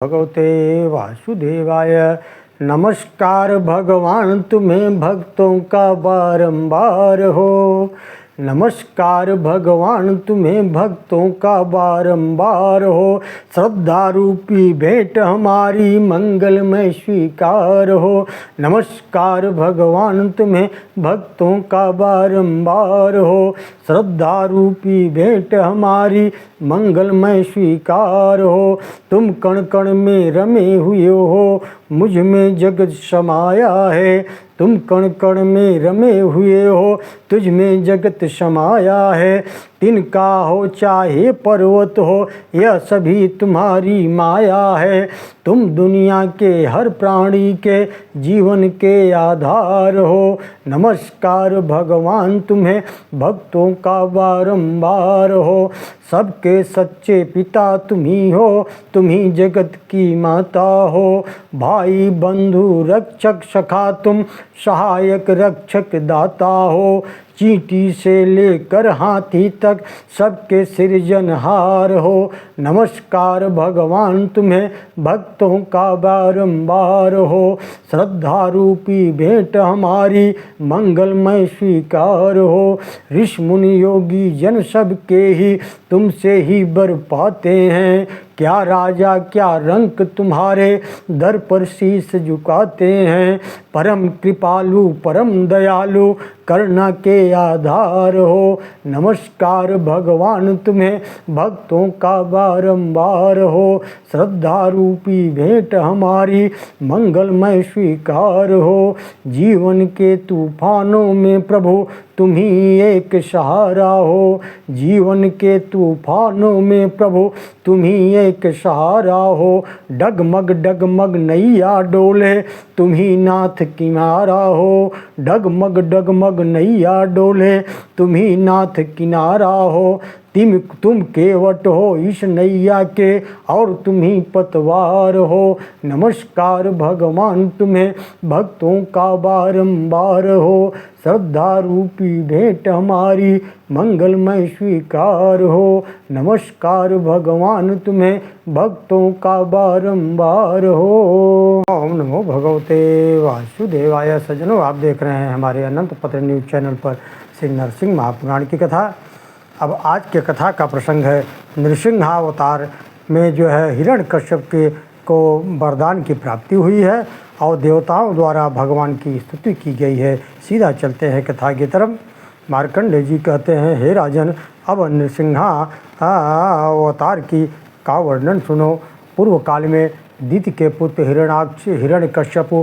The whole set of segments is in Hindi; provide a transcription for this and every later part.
भगवते वासुदेवाय। नमस्कार भगवान, तुम्हें भक्तों का बारंबार हो। नमस्कार भगवान, तुम्हें भक्तों का बारंबार हो। श्रद्धा रूपी भेंट हमारी मंगलमय स्वीकार हो। नमस्कार भगवान, तुम्हें भक्तों का बारंबार हो। श्रद्धा रूपी भेंट हमारी मंगलमय स्वीकार हो। तुम कण कण में रमे हुए हो, मुझ में जगत समाया है। तुम कण कण में रमे हुए हो, तुझ में जगत समाया है। तिनका हो चाहे पर्वत हो, यह सभी तुम्हारी माया है। तुम दुनिया के हर प्राणी के जीवन के आधार हो। नमस्कार भगवान, तुम्हें भक्तों का बारंबार हो। सबके सच्चे पिता तुम्ही हो, तुम्ही जगत की माता हो। भाई बंधु रक्षक सखा, तुम सहायक रक्षक दाता हो। चींटी से लेकर हाथी तक सबके सृजनहार हो। नमस्कार भगवान, तुम्हें भक्तों का बारंबार हो। श्रद्धा रूपी भेंट हमारी मंगलमय स्वीकार हो। ऋषि मुनि योगी जन सबके ही तुमसे ही बर पाते हैं। क्या राजा क्या रंक तुम्हारे दर पर शीश झुकाते हैं। परम कृपालु परम दयालु करुणा के आधार हो। नमस्कार भगवान, तुम्हें भक्तों का बारंबार हो। श्रद्धा रूपी भेंट हमारी मंगलमय स्वीकार हो। जीवन के तूफानों में प्रभु तुम ही एक सहारा हो। जीवन के तूफानों में प्रभु तुम ही एक सहारा हो। डगमग नैया डोले, तुम ही नाथ किनारा हो। डगमग नैया डोले, तुम ही नाथ किनारा हो। तुम केवट हो इस नैया के, और तुम ही पतवार हो। नमस्कार भगवान, तुम्हें भक्तों का बारंबार हो। श्रद्धा रूपी भेंट हमारी मंगलमय स्वीकार हो। नमस्कार भगवान, तुम्हें भक्तों का बारंबार हो। ओम नमो भगवते वासुदेवाय। सज्जनों, आप देख रहे हैं हमारे अनंत पत्र न्यूज़ चैनल पर श्री नरसिंह महापुराण की कथा। अब आज के कथा का प्रसंग है नृसिंहावतार में जो है हिरण्यकश्यप के को वरदान की प्राप्ति हुई है और देवताओं द्वारा भगवान की स्तुति की गई है। सीधा चलते हैं कथा की तरफ। मार्कंडेय जी कहते हैं, हे राजन, अब नृसिंहावतार का वर्णन सुनो। पूर्व काल में दिति के पुत्र हिरण्यकश्यप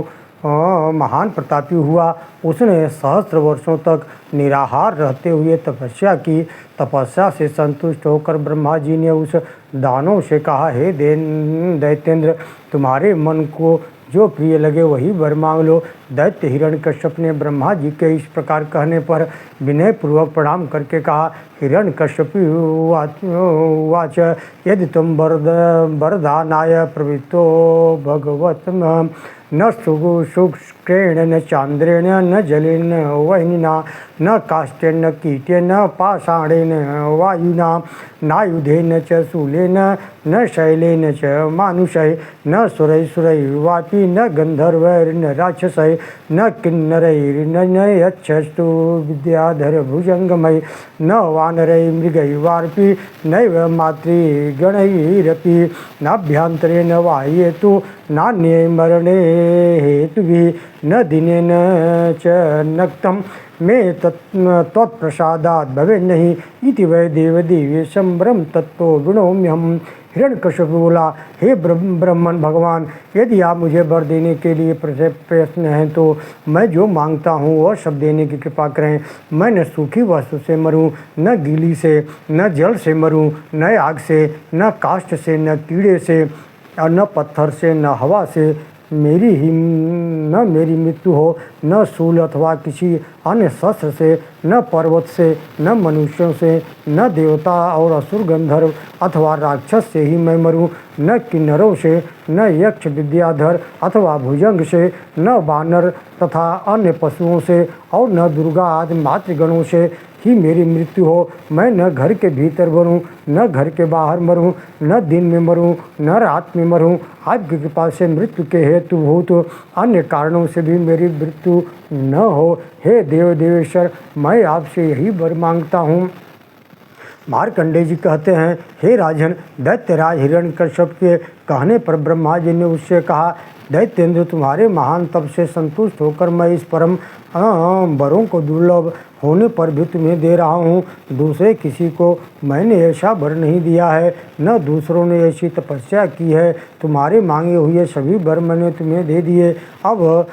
महान प्रतापी हुआ। उसने सहस्त्र वर्षों तक निराहार रहते हुए तपस्या की। तपस्या से संतुष्ट होकर ब्रह्मा जी ने उस दानव से कहा, हे दैत्येंद्र, तुम्हारे मन को जो प्रिय लगे वही वर मांग लो। दैत्य हिरण्यकश्यप ने ब्रह्मा जी के इस प्रकार कहने पर विनय पूर्वक प्रणाम करके कहा, हिरण्यकश्यपी उवाच, यदि तुम वरदानाय प्रवृत्तो भगवत न शुक्रेण न चांद्रेण न जलेन वह्निना न काष्ठेन कीटेन पाषाणेन वायुना नायुधेन च शूलेन न शैलेन च मानुषै न सुरैर्वापि न गंधर्वैर्न राक्षसै न किन्नरैर्न यच्छस्तु विद्याधर भुजंगमय न वानरै मृगैर्वापि नैव मातृगणैरपि नाभ्यन्तरेण वाह्येतु नान्ये मरणे हेतुभिः न दिनेन च नक्तं मे त्वत्प्रसादात् भवेन्नहि इति वै देवदेवेशं ब्रह्म तत्त्वो विणोम्यहम्। हिरण्यकश्यप बोला, हे ब्रह्मन भगवान, यदि आप मुझे वर देने के लिए प्रयत्न हैं तो मैं जो मांगता हूँ वह सब देने की कृपा करें। मैं न सूखी वस्तु से मरूँ, न गीली से, न जल से मरूँ, न आग से, न काष्ठ से, न कीड़े से, और न पत्थर से, न हवा से न मेरी मृत्यु हो, न शूल अथवा किसी अन्य शस्त्र से, न पर्वत से, न मनुष्यों से, न देवता और असुर गंधर्व अथवा राक्षस से ही मैं मरूं, न किन्नरों से, न यक्ष विद्याधर अथवा भुजंग से, न वानर तथा अन्य पशुओं से, और न दुर्गा आदि मातृगणों से, ही मेरी मृत्यु हो। मैं न घर के भीतर मरूं, न घर के बाहर मरूं, न दिन में मरूं, न रात में मरूं। आपकी कृपा से मृत्यु के हेतुभूत अन्य कारणों से भी मेरी मृत्यु न हो। हे देव देवेश्वर, मैं आपसे यही वर मांगता हूँ। मार्कंडेय जी कहते हैं, हे राजन, दैत्यराज हिरण्यकश्यप के कहने पर ब्रह्मा जी ने उससे कहा, दैत्येंद्र, तुम्हारे महान तप से संतुष्ट होकर मैं इस परम वरों को दुर्लभ होने पर भी तुम्हें दे रहा हूँ। दूसरे किसी को मैंने ऐसा वर नहीं दिया है, न दूसरों ने ऐसी तपस्या की है। तुम्हारे मांगे हुए सभी वर मैंने तुम्हें दे दिए, अब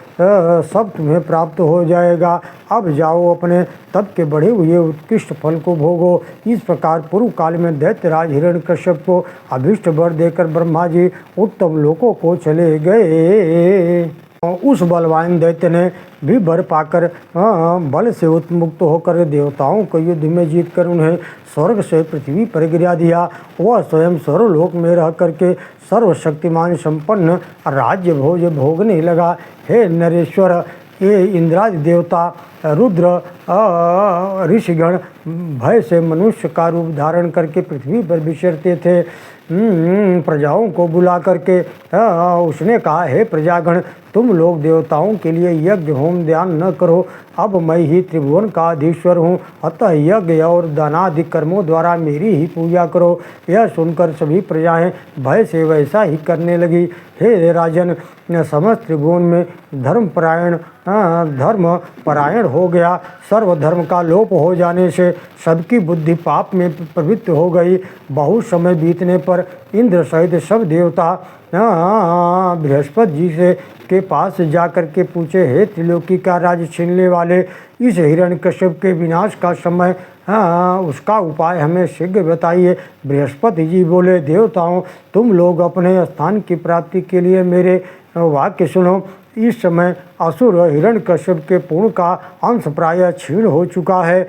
सब तुम्हें प्राप्त हो जाएगा। अब जाओ, अपने तप के बढ़े हुए उत्कृष्ट फल को भोगो। इस प्रकार पूर्व काल में दैत्यराज हिरण्यकश्यप को अभीष्ट वर देकर ब्रह्मा जी उत्तम लोकों को चले गए। उस बलवान दैत्य ने भी वर पाकर बल से उत्मुक्त होकर देवताओं को युद्ध में जीतकर उन्हें स्वर्ग से पृथ्वी पर गिरा दिया। वह स्वयं स्वर्गलोक में रह करके सर्वशक्तिमान संपन्न राज्य भोज भोगने लगा। हे नरेश्वर, ये इंद्रादि देवता, रुद्र, ऋषिगण भय से मनुष्य का रूप धारण करके पृथ्वी पर विचरते थे। प्रजाओं को बुला करके उसने कहा, हे प्रजागण, तुम लोग देवताओं के लिए यज्ञ होम ध्यान न करो। अब मैं ही त्रिभुवन का अधीश्वर हूँ, अतः यज्ञ और दानादि कर्मों द्वारा मेरी ही पूजा करो। यह सुनकर सभी प्रजाएं भय से वैसा ही करने लगी। हे राजन, समस्त त्रिभुवन में धर्म परायण हो गया। सर्वधर्म का लोप हो जाने से सबकी बुद्धि पाप में प्रवृत्त हो गई। बहुत समय बीतने पर इंद्र सहित सब देवता बृहस्पति जी से के पास जाकर के पूछे, हे त्रिलोकी का राज्य छीनने वाले, इस हिरण्यकश्यप के विनाश का समय उसका उपाय हमें शीघ्र बताइए। बृहस्पति जी बोले, देवताओं, तुम लोग अपने स्थान की प्राप्ति के लिए मेरे वाक्य सुनो। इस समय असुर हिरण्यकश्यप के पूर्ण का अंश प्रायः क्षीण हो चुका है।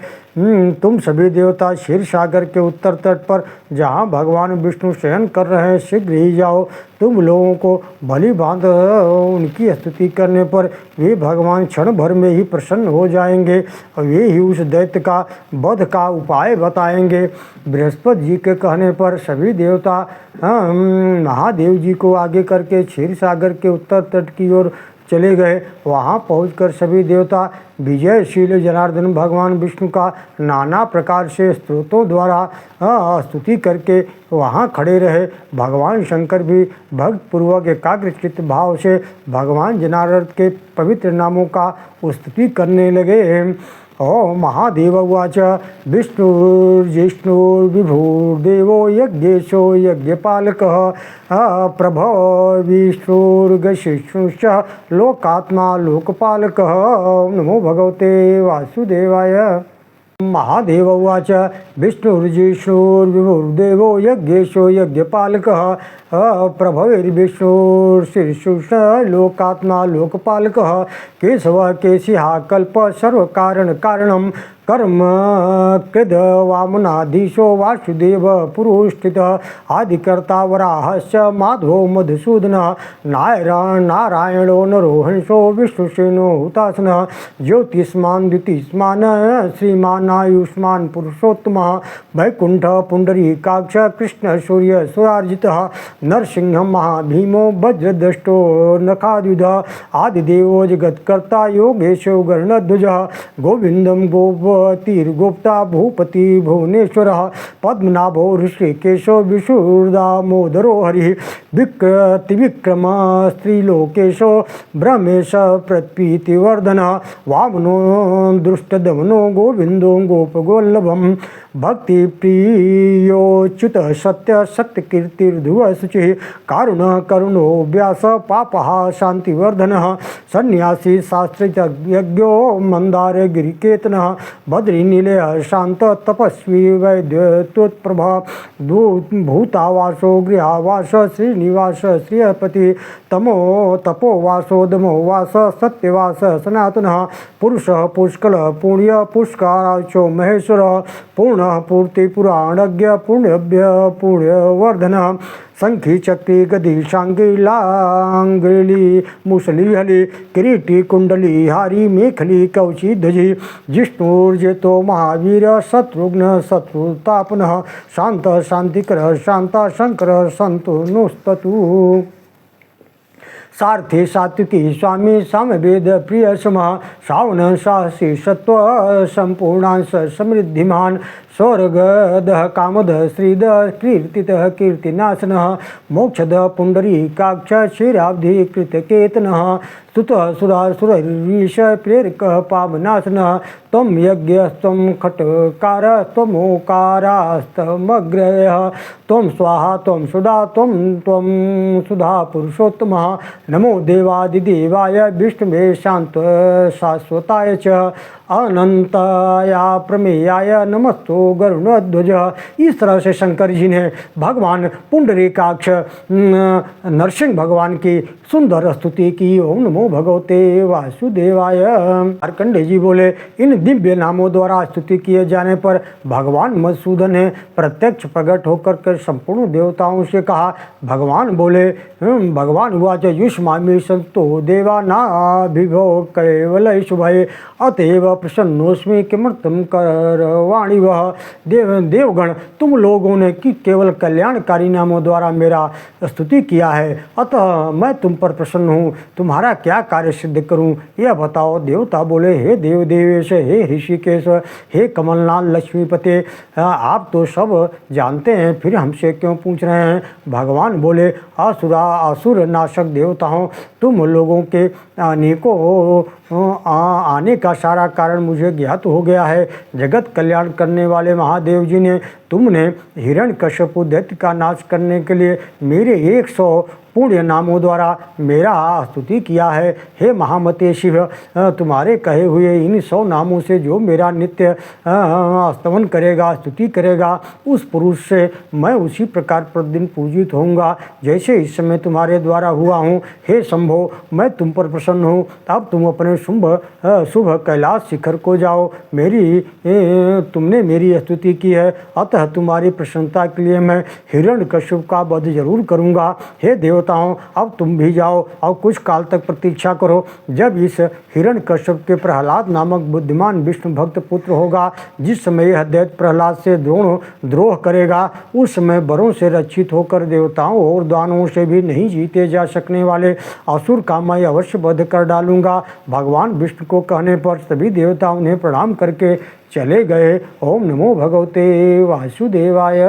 तुम सभी देवता क्षीर सागर के उत्तर तट पर जहाँ भगवान विष्णु शयन कर रहे हैं शीघ्र ही जाओ। तुम लोगों को भली भांत उनकी स्तुति करने पर वे भगवान क्षण भर में ही प्रसन्न हो जाएंगे और वे ही उस दैत्य का वध का उपाय बताएंगे। बृहस्पति जी के कहने पर सभी देवता महादेव जी को आगे करके क्षीर सागर के उत्तर तट की ओर चले गए। वहाँ पहुंचकर सभी देवता विजयशील जनार्दन भगवान विष्णु का नाना प्रकार से स्तोत्रों द्वारा स्तुति करके वहाँ खड़े रहे। भगवान शंकर भी भक्तपूर्वक एकाग्रचित्त भाव से भगवान जनार्दन के पवित्र नामों का स्तुति करने लगे। ओम महादेव उवाच, विष्णुर्जिष्णुर्विभुर्देवो यज्ञेशो यज्ञपालकः प्रभो विष्णुर्गशिष्णुश्च लोकात्मा लोकपालकः। नमो भगवते वासुदेवाय। महादेव उवाच, विष्णुर्जिष्णुर्विभुर्देवो यज्ञेशो यज्ञपालकः प्रभविर्विष्णुर्शीर्षुष लोकात्मा लोकपालकः केशवः केशिहा कल्प सर्वकारण कारणं कर्म कृद वामनाधीशो वासुदेव पुरुस्थितः आदिकर्ता वराहश्च माधवो मधुसूदनः नारायणो नरोहंसो विष्णुसेनो हुतासनः ज्योतिष्मान् द्युतिष्मान् श्रीमान् आयुष्मान् पुरुषोत्तमः वैकुंठ पुंडरीकाक्ष कृष्ण सूर्य सुरार्जितः नरसिंह महाभीमो वज्रदष्टो नखाद्युधः आदिदेवो जगत्कर्ता योगेशो गणध्वजः गोविंदम गोपतिर्गोप्ता भूपति भुवनेश्वरः पद्मनाभो ऋषिकेशो विशुर्दामोदरो हरिः विक्रम स्त्रीलोकेशो ब्रह्मेश प्रत्प्रीतिवर्धनः वामनो दुष्टदमनो गोविंदो गोपगोल्लभम् भक्ति प्रियोच्युत सत्य सत्यकीर्तिर्ध्रुव शुचिः कारुण करुणो व्यास पापः शांतिवर्धनः सन्यासी शास्त्रज्ञो मंदार गिरिकेतनः बद्रीनिलय शांत तपस्वी वैद्योत्प्रभा भूतावासो गृहावास श्रीनिवास श्रियपति तमो तपोवासो दमोवास सत्यवास सनातनः पुरुषः पुष्कल पुण्य पुष्कराचो महेश्वरः पूर्ण पूर्ति पुराणज्ञ पुण्यभ्य पुण्यवर्धनः शंखी चक्री गदी शांगी लांगली मुसली हली किरीटी कुंडली हारी मेखली कवची ध्वजी जिष्णुर्जितो महावीर शत्रुघ्न शत्रुतापनः शांत शांतिकर शांता शंकर संतो नुस्ततु सारथी सात्विकी स्वामी सामवेद प्रिय सम श्रावण साहसी सत्व संपूर्णांश समृद्धिमान स्वर्गद कामद श्रीद कीर्तित कीर्तिनाशन मोक्षद पुंडरीकाक्ष क्षीराब्धि कृतकेतन स्तुत सुरा सुररीश प्रेरक पावनाशन तम यज्ञ तम खटकार तमोकारास्तमग्रय तम स्वाहा तम सुधा तम सुधा पुरुषोत्तम नमो देवादिदेवाय विष्णुवे शांत शाश्वताय च अनंताया प्रमेयाय नमस्तो गरुणध्वज। इस तरह से शंकर जी ने भगवान पुंडरीकाक्ष नरसिंह भगवान की सुंदर स्तुति की। ओम नमो भगवते वासुदेवाय। मार्कंडेय जी बोले, इन दिव्य नामों द्वारा स्तुति किए जाने पर भगवान मधुसूदन ने प्रत्यक्ष प्रकट होकर के संपूर्ण देवताओं से कहा। भगवान बोले, भगवान उवाच युष्मामि संतो देवा नाभिभो कैवल शुभये अतएव प्रसन्नोस्मि किमर्थम करवाणि वह। देवगण, तुम लोगों ने कि केवल कल्याणकारी नामों द्वारा मेरा स्तुति किया है, अतः मैं तुम पर प्रसन्न हूँ। तुम्हारा क्या कार्य सिद्ध करूँ यह बताओ। देवता बोले, हे देव देवेश, हे ऋषिकेश, हे कमलनाथ लक्ष्मीपते, आप तो सब जानते हैं, फिर हमसे क्यों पूछ रहे हैं। भगवान बोले, असुर नाशक देवताओं, तुम लोगों के आने का सारा कारण मुझे ज्ञात हो गया है। जगत कल्याण करने वाले महादेव जी ने तुमने हिरण्यकश्यप दैत्य का नाश करने के लिए मेरे 100 पुण्य नामों द्वारा मेरा स्तुति किया है। हे महामते शिव, तुम्हारे कहे हुए इन 100 नामों से जो मेरा नित्य स्तवन करेगा, स्तुति करेगा, उस पुरुष से मैं उसी प्रकार प्रतिदिन पूजित होऊंगा जैसे इस समय तुम्हारे द्वारा हुआ हूँ। हे शंभो, मैं तुम पर प्रसन्न हूँ। अब तुम अपने शुभ कैलाश शिखर को जाओ। तुमने मेरी स्तुति की है, अतः तुम्हारी प्रसन्नता के लिए मैं हिरण्यकश्यप का वध जरूर करूँगा। हे देवताओं, अब तुम भी जाओ और कुछ काल तक प्रतीक्षा करो। जब इस हिरण्यकश्यप के प्रहलाद नामक बुद्धिमान विष्णु भक्त पुत्र होगा, जिस समय यह दैत्य प्रहलाद से द्रोह करेगा, उस समय वरों से रक्षित होकर देवताओं और दानवों से भी नहीं जीते जा सकने वाले असुर का मैं अवश्य वध कर डालूंगा। भगवान विष्णु को कहने पर सभी देवता उन्हें प्रणाम करके चले गए। ओम नमो भगवते वासुदेवाय।